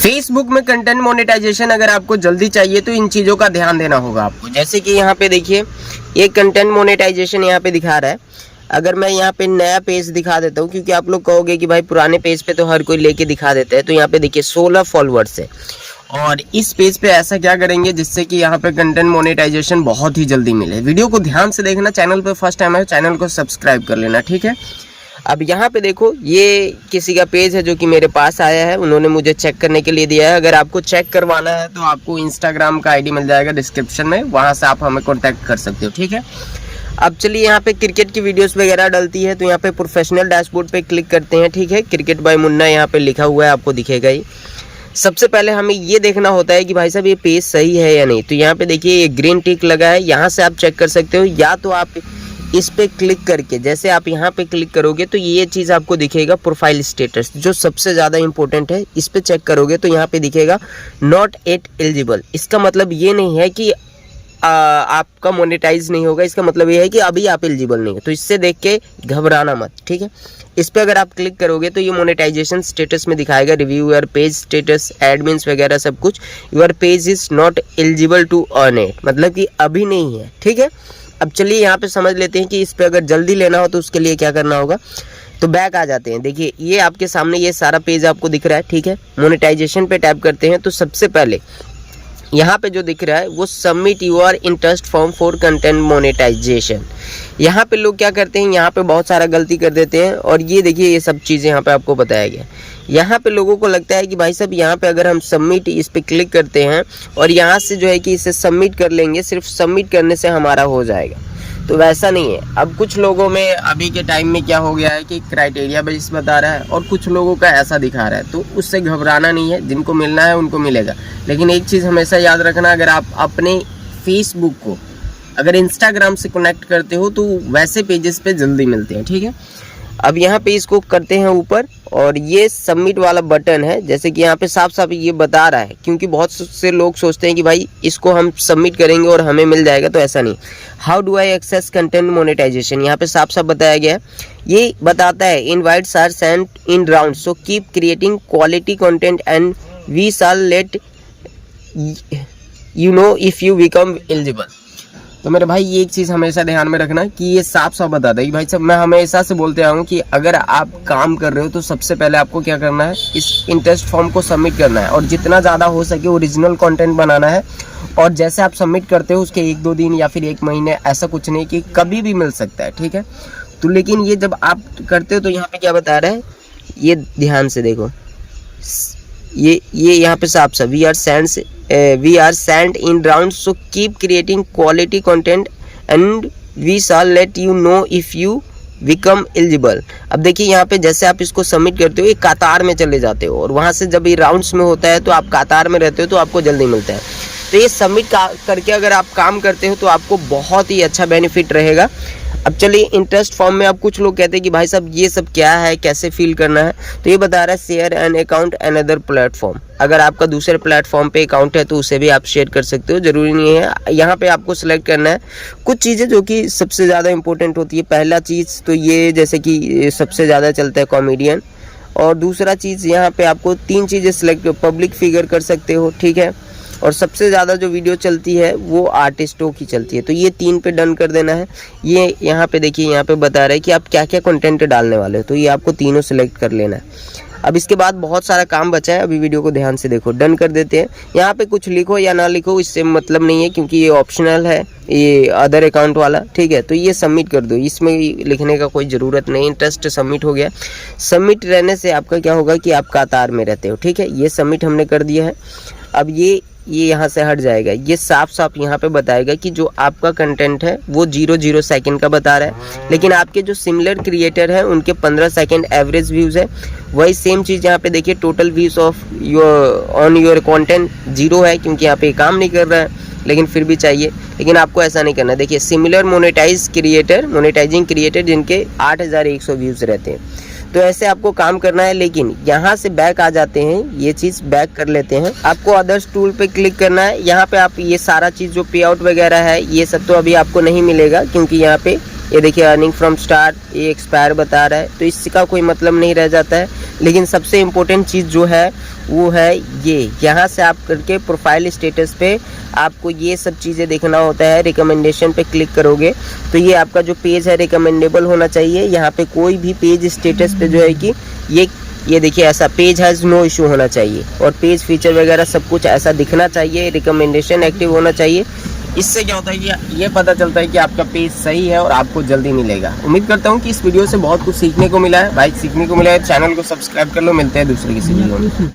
Facebook में content monetization अगर आपको जल्दी चाहिए तो इन चीज़ों का ध्यान देना होगा आपको। जैसे कि यहाँ पे देखिए ये कंटेंट मोनेटाइजेशन यहाँ पे दिखा रहा है। अगर मैं यहाँ पे नया पेज दिखा देता हूँ, क्योंकि आप लोग कहोगे कि भाई पुराने पेज पे तो हर कोई लेके दिखा देता है, तो यहाँ पे देखिए 16 फॉलोअर्स है। और इस पेज पे ऐसा क्या करेंगे जिससे कि यहाँ पे कंटेंट मोनेटाइजेशन बहुत ही जल्दी मिले। वीडियो को ध्यान से देखना, चैनल पे फर्स्ट टाइम है चैनल को सब्सक्राइब कर लेना, ठीक है। अब यहाँ पे देखो ये किसी का पेज है जो कि मेरे पास आया है, उन्होंने मुझे चेक करने के लिए दिया है। अगर आपको चेक करवाना है तो आपको इंस्टाग्राम का आईडी मिल जाएगा डिस्क्रिप्शन में, वहाँ से आप हमें कॉन्टैक्ट कर सकते हो, ठीक है। अब चलिए यहाँ पे क्रिकेट की वीडियोस वगैरह डलती है तो यहाँ पे प्रोफेशनल डैशबोर्ड पे क्लिक करते हैं, ठीक है। क्रिकेट बाय मुन्ना यहाँ पे लिखा हुआ है, आपको दिखेगा ही। सबसे पहले हमें ये देखना होता है कि भाई साहब ये पेज सही है या नहीं। तो यहाँ पे देखिए ये ग्रीन टिक लगा है, यहाँ से आप चेक कर सकते हो। या तो आप इस पे क्लिक करके, जैसे आप यहाँ पे क्लिक करोगे तो ये चीज़ आपको दिखेगा प्रोफाइल स्टेटस, जो सबसे ज़्यादा इंपॉर्टेंट है। इस पे चेक करोगे तो यहाँ पे दिखेगा नॉट एट एलिजिबल। इसका मतलब ये नहीं है कि आपका मोनेटाइज नहीं होगा, इसका मतलब ये है कि अभी आप एलिजिबल नहीं है। तो इससे देख के घबराना मत, ठीक है। इस पे अगर आप क्लिक करोगे तो ये मोनेटाइजेशन स्टेटस में दिखाएगा review your page status, admins वगैरह सब कुछ। Your page is not eligible to earn it, मतलब कि अभी नहीं है, ठीक है। अब चलिए यहाँ पे समझ लेते हैं कि इस पे अगर जल्दी लेना हो तो उसके लिए क्या करना होगा। तो बैक आ जाते हैं। देखिए ये आपके सामने ये सारा पेज आपको दिख रहा है, ठीक है। मोनेटाइजेशन पे टैप करते हैं तो सबसे पहले यहाँ पे जो दिख रहा है वो submit your interest form for content monetization. यहाँ पे लोग क्या करते हैं, यहाँ पे बहुत सारा गलती कर देते हैं। और ये देखिए ये सब चीज़ें यहाँ पे आपको बताया गया। यहाँ पे लोगों को लगता है कि भाई साहब यहाँ पे अगर हम सबमिट इस पे क्लिक करते हैं और यहाँ से जो है कि इसे सबमिट कर लेंगे, सिर्फ सबमिट करने से हमारा हो जाएगा, तो वैसा नहीं है। अब कुछ लोगों में अभी के टाइम में क्या हो गया है कि क्राइटेरिया बेस बता रहा है और कुछ लोगों का ऐसा दिखा रहा है, तो उससे घबराना नहीं है। जिनको मिलना है उनको मिलेगा। लेकिन एक चीज़ हमेशा याद रखना, अगर आप अपने फेसबुक को अगर इंस्टाग्राम से कनेक्ट करते हो तो वैसे पेजेस पे जल्दी मिलते हैं, ठीक है। अब यहाँ पे इसको करते हैं ऊपर और ये सबमिट वाला बटन है, जैसे कि यहाँ पे साफ साफ ये बता रहा है। क्योंकि बहुत से लोग सोचते हैं कि भाई इसको हम सबमिट करेंगे और हमें मिल जाएगा, तो ऐसा नहीं। How do I access content monetization, यहाँ पे साफ साफ बताया गया है। ये बताता है invites are sent in round, so keep creating quality content and we shall let you know if you become eligible. तो मेरे भाई ये एक चीज़ हमेशा ध्यान में रखना कि ये साफ साफ बताता है कि भाई साहब मैं हमेशा से बोलते आया हूँ कि अगर आप काम कर रहे हो तो सबसे पहले आपको क्या करना है, इस इंटरेस्ट फॉर्म को सबमिट करना है और जितना ज़्यादा हो सके ओरिजिनल कंटेंट बनाना है। और जैसे आप सबमिट करते हो उसके 1-2 दिन या फिर 1 महीने, ऐसा कुछ नहीं कि कभी भी मिल सकता है, ठीक है। तो लेकिन ये जब आप करते हो तो यहाँ पर क्या बता रहा है, ये ध्यान से देखो। ये यहाँ पे साफ साफ we are sent in rounds, so keep creating quality content and we shall let you know if you become eligible। अब देखिए यहाँ पे जैसे आप इसको सबमिट करते हो, ये कतार में चले जाते हो और वहाँ से जब ये राउंड्स में होता है तो आप कतार में रहते हो तो आपको जल्दी मिलता है। तो ये सबमिट करके अगर आप काम करते हो तो आपको बहुत ही अच्छा बेनिफिट रहेगा। अब चलिए इंटरेस्ट फॉर्म में अब कुछ लोग कहते हैं कि भाई साहब ये सब क्या है, कैसे फिल करना है। तो ये बता रहा है share an account another platform. अगर आपका दूसरे प्लेटफॉर्म पे अकाउंट है तो उसे भी आप शेयर कर सकते हो, ज़रूरी नहीं है। यहाँ पे आपको सिलेक्ट करना है कुछ चीज़ें जो कि सबसे ज़्यादा इंपॉर्टेंट होती है। पहला चीज़ तो ये जैसे कि सबसे ज़्यादा चलता है कॉमेडियन। और दूसरा चीज़ यहाँ पे आपको 3 चीज़ें सिलेक्ट, पब्लिक फिगर कर सकते हो, ठीक है। और सबसे ज़्यादा जो वीडियो चलती है वो आर्टिस्टों की चलती है, तो ये 3 पे डन कर देना है। ये यहाँ पे देखिए यहाँ पे बता रहा है कि आप क्या क्या कंटेंट डालने वाले हो, तो ये आपको तीनों सिलेक्ट कर लेना है। अब इसके बाद बहुत सारा काम बचा है, अभी वीडियो को ध्यान से देखो। डन कर देते हैं। यहाँ पे कुछ लिखो या ना लिखो इससे मतलब नहीं है, क्योंकि ये ऑप्शनल है, ये अदर अकाउंट वाला, ठीक है। तो ये सबमिट कर दो, इसमें लिखने का कोई ज़रूरत नहीं। इंटरेस्ट सबमिट हो गया। सबमिट रहने से आपका क्या होगा कि आप कतार में रहते हो, ठीक है। ये सबमिट हमने कर दिया है। अब ये यहाँ से हट जाएगा। ये साफ साफ यहाँ पे बताएगा कि जो आपका कंटेंट है वो 0 सेकंड का बता रहा है, लेकिन आपके जो सिमिलर क्रिएटर हैं उनके 15 सेकंड एवरेज व्यूज़ है। वही सेम चीज़ यहाँ पे देखिए, total views of on your content 0 है, क्योंकि यहाँ पे काम नहीं कर रहा है, लेकिन फिर भी चाहिए। लेकिन आपको ऐसा नहीं करना। देखिए सिमिलर मोनेटाइजिंग क्रिएटर जिनके 8100 व्यूज़ रहते हैं, तो ऐसे आपको काम करना है। लेकिन यहाँ से बैक आ जाते हैं, ये चीज़ बैक कर लेते हैं। आपको अदर्स टूल पे क्लिक करना है। यहाँ पे आप ये सारा चीज़ जो पे आउट वगैरह है ये सब तो अभी आपको नहीं मिलेगा, क्योंकि यहाँ पे ये देखिए अर्निंग फ्रॉम स्टार्ट, ये एक्सपायर बता रहा है, तो इसका कोई मतलब नहीं रह जाता है। लेकिन सबसे इम्पोर्टेंट चीज़ जो है वो है ये, यहाँ से आप करके प्रोफाइल स्टेटस पे आपको ये सब चीज़ें देखना होता है। रिकमेंडेशन पे क्लिक करोगे तो ये आपका जो पेज है रिकमेंडेबल होना चाहिए। यहाँ पे कोई भी पेज स्टेटस पे जो है कि ये देखिए ऐसा पेज हैज़ नो इशू होना चाहिए, और पेज फीचर वगैरह सब कुछ ऐसा दिखना चाहिए, रिकमेंडेशन एक्टिव होना चाहिए। इससे क्या होता है कि ये पता चलता है कि आपका पेज सही है और आपको जल्दी मिलेगा। उम्मीद करता हूँ कि इस वीडियो से बहुत कुछ सीखने को मिला है। भाई सीखने को मिला है, चैनल को सब्सक्राइब कर लो। मिलते हैं दूसरे किसी वीडियो में।